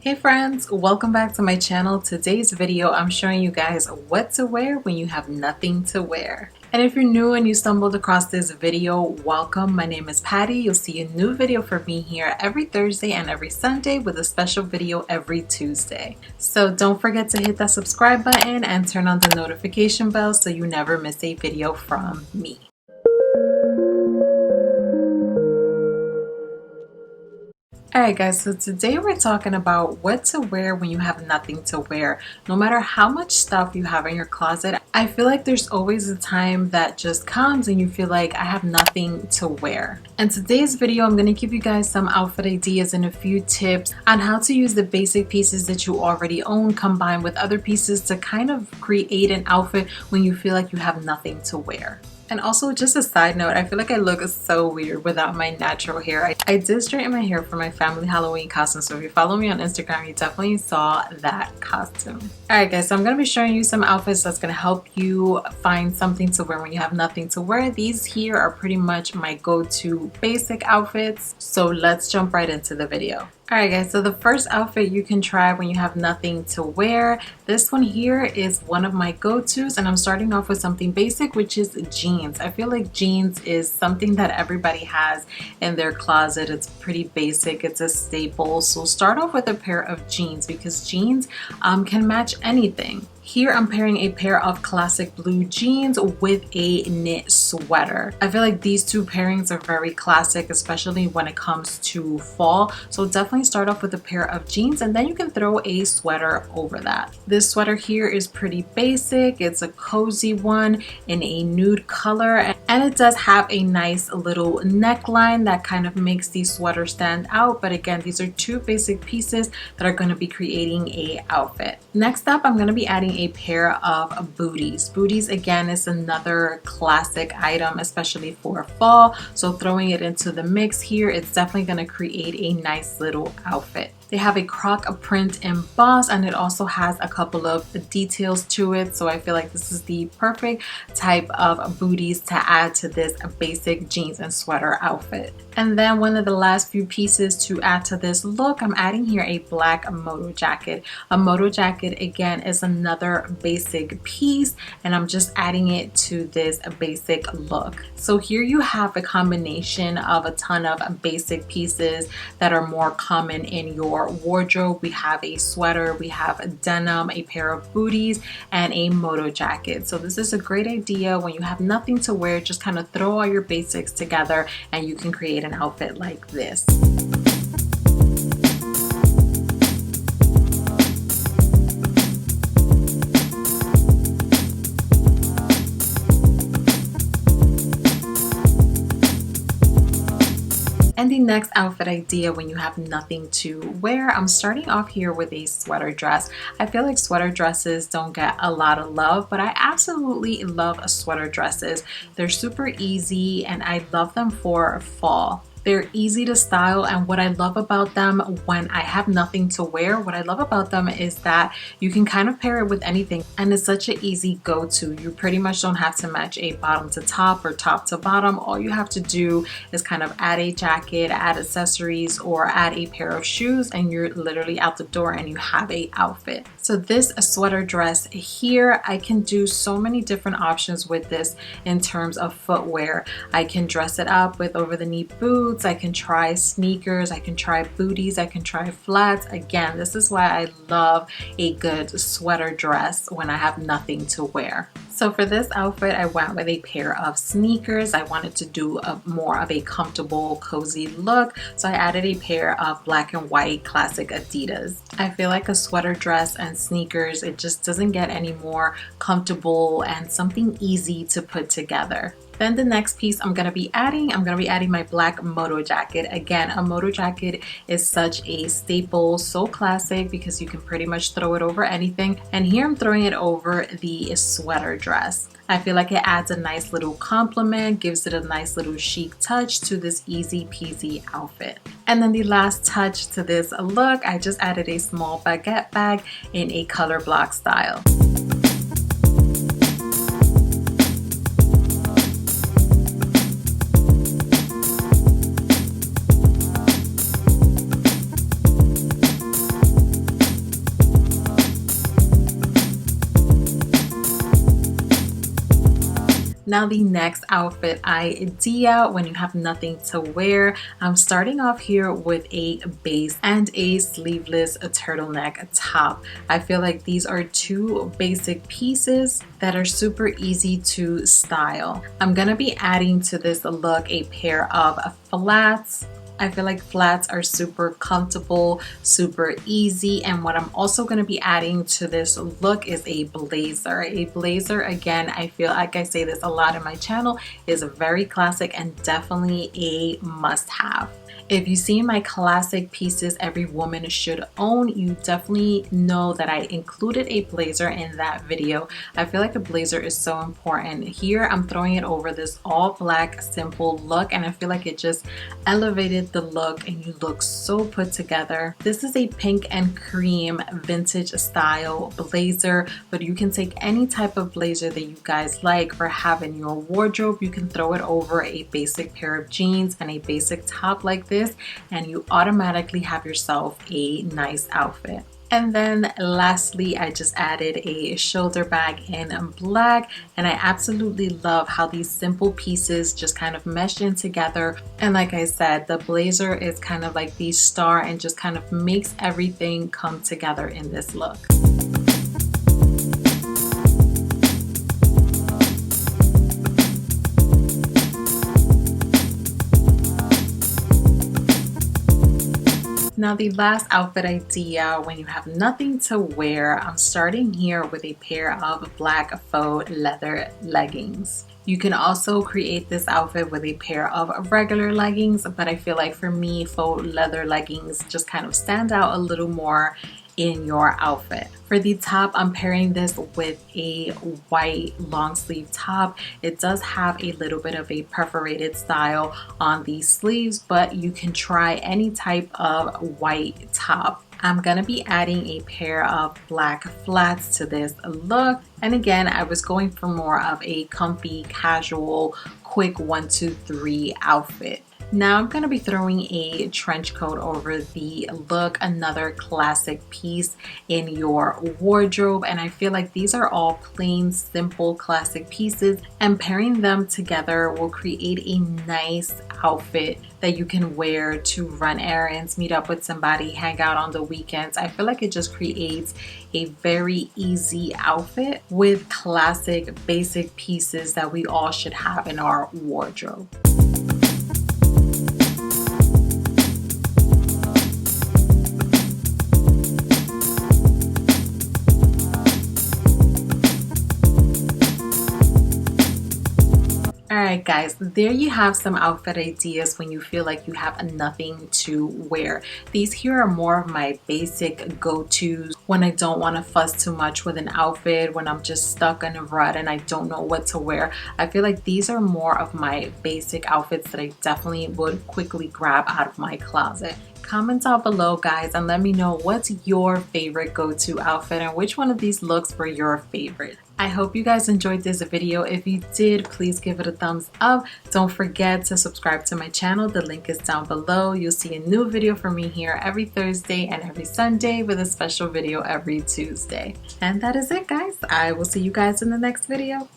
Hey friends, welcome back to my channel. Today's video, I'm showing you guys what to wear when you have nothing to wear. And if you're new and you stumbled across this video, welcome. My name is Patty. You'll see a new video from me here every Thursday and every Sunday with a special video every Tuesday. So don't forget to hit that subscribe button and turn on the notification bell so you never miss a video from me. Alright guys, so today we're talking about what to wear when you have nothing to wear. No matter how much stuff you have in your closet, I feel like there's always a time that just comes and you feel like I have nothing to wear. In today's video, I'm going to give you guys some outfit ideas and a few tips on how to use the basic pieces that you already own combined with other pieces to kind of create an outfit when you feel like you have nothing to wear. And also, just a side note, I feel like I look so weird without my natural hair. I did straighten my hair for my family Halloween costume, so if you follow me on Instagram, you definitely saw that costume. Alright guys, so I'm going to be showing you some outfits that's going to help you find something to wear when you have nothing to wear. These here are pretty much my go-to basic outfits, so let's jump right into the video. Alright guys, so the first outfit you can try when you have nothing to wear, this one here is one of my go-tos, and I'm starting off with something basic, which is jeans. I feel like jeans is something that everybody has in their closet. It's pretty basic, it's a staple, so start off with a pair of jeans because jeans can match anything. Here I'm pairing a pair of classic blue jeans with a knit sweater. I feel like these two pairings are very classic, especially when it comes to fall. So definitely start off with a pair of jeans and then you can throw a sweater over that. This sweater here is pretty basic. It's a cozy one in a nude color and it does have a nice little neckline that kind of makes the sweater stand out. But again, these are two basic pieces that are going to be creating a outfit. Next up, I'm going to be adding a pair of booties. Booties again is another classic item, especially for fall. So throwing it into the mix here, it's definitely going to create a nice little outfit. They have a croc print embossed and it also has a couple of details to it. So I feel like this is the perfect type of booties to add to this basic jeans and sweater outfit. And then one of the last few pieces to add to this look, I'm adding here a black moto jacket. A moto jacket again is another basic piece and I'm just adding it to this basic look. So here you have a combination of a ton of basic pieces that are more common in your wardrobe. We have a sweater, we have a denim, a pair of booties, and a moto jacket. So this is a great idea when you have nothing to wear. Just kind of throw all your basics together and you can create an outfit like this. And the next outfit idea when you have nothing to wear, I'm starting off here with a sweater dress. I feel like sweater dresses don't get a lot of love, but I absolutely love sweater dresses. They're super easy and I love them for fall. They're easy to style, and what I love about them when I have nothing to wear, what I love about them is that you can kind of pair it with anything and it's such an easy go-to. You pretty much don't have to match a bottom to top or top to bottom. All you have to do is kind of add a jacket, add accessories, or add a pair of shoes and you're literally out the door and you have a outfit. So this sweater dress here, I can do so many different options with this in terms of footwear. I can dress it up with over the knee boots, I can try sneakers, I can try booties, I can try flats. Again, this is why I love a good sweater dress when I have nothing to wear. So for this outfit, I went with a pair of sneakers. I wanted to do more of a comfortable, cozy look. So I added a pair of black and white classic Adidas. I feel like a sweater dress and sneakers, it just doesn't get any more comfortable and something easy to put together. Then the next piece I'm going to be adding my black moto jacket. Again, a moto jacket is such a staple, so classic because you can pretty much throw it over anything. And here I'm throwing it over the sweater dress. I feel like it adds a nice little complement, gives it a nice little chic touch to this easy peasy outfit. And then the last touch to this look, I just added a small baguette bag in a color block style. Now the next outfit idea when you have nothing to wear, I'm starting off here with a base and a sleeveless turtleneck top. I feel like these are two basic pieces that are super easy to style. I'm gonna be adding to this look a pair of flats. I feel like flats are super comfortable, super easy, and what I'm also going to be adding to this look is a blazer. A blazer, again, I feel like I say this a lot in my channel, is very classic and definitely a must-have. If you see my classic pieces every woman should own, you definitely know that I included a blazer in that video. I feel like a blazer is so important. Here I'm throwing it over this all black simple look, and I feel like it just elevated the look and you look so put together. This is a pink and cream vintage style blazer, but you can take any type of blazer that you guys like or have in your wardrobe. You can throw it over a basic pair of jeans and a basic top like this, and you automatically have yourself a nice outfit. And then lastly, I just added a shoulder bag in black, and I absolutely love how these simple pieces just kind of mesh in together. And like I said, the blazer is kind of like the star and just kind of makes everything come together in this look. Now the last outfit idea when you have nothing to wear, I'm starting here with a pair of black faux leather leggings. You can also create this outfit with a pair of regular leggings, but I feel like for me, faux leather leggings just kind of stand out a little more in your outfit. For the top, I'm pairing this with a white long sleeve top. It does have a little bit of a perforated style on the sleeves, but you can try any type of white top. I'm gonna be adding a pair of black flats to this look. And again, I was going for more of a comfy, casual, quick 1, 2, 3 outfit. Now I'm going to be throwing a trench coat over the look, another classic piece in your wardrobe, and I feel like these are all plain, simple, classic pieces, and pairing them together will create a nice outfit that you can wear to run errands, meet up with somebody, hang out on the weekends. I feel like it just creates a very easy outfit with classic, basic pieces that we all should have in our wardrobe. Alright guys, there you have some outfit ideas when you feel like you have nothing to wear. These here are more of my basic go-tos when I don't want to fuss too much with an outfit, when I'm just stuck in a rut and I don't know what to wear. I feel like these are more of my basic outfits that I definitely would quickly grab out of my closet. Comment down below guys and let me know what's your favorite go-to outfit and which one of these looks were your favorite. I hope you guys enjoyed this video. If you did, please give it a thumbs up. Don't forget to subscribe to my channel. The link is down below. You'll see a new video from me here every Thursday and every Sunday with a special video every Tuesday. And that is it guys. I will see you guys in the next video.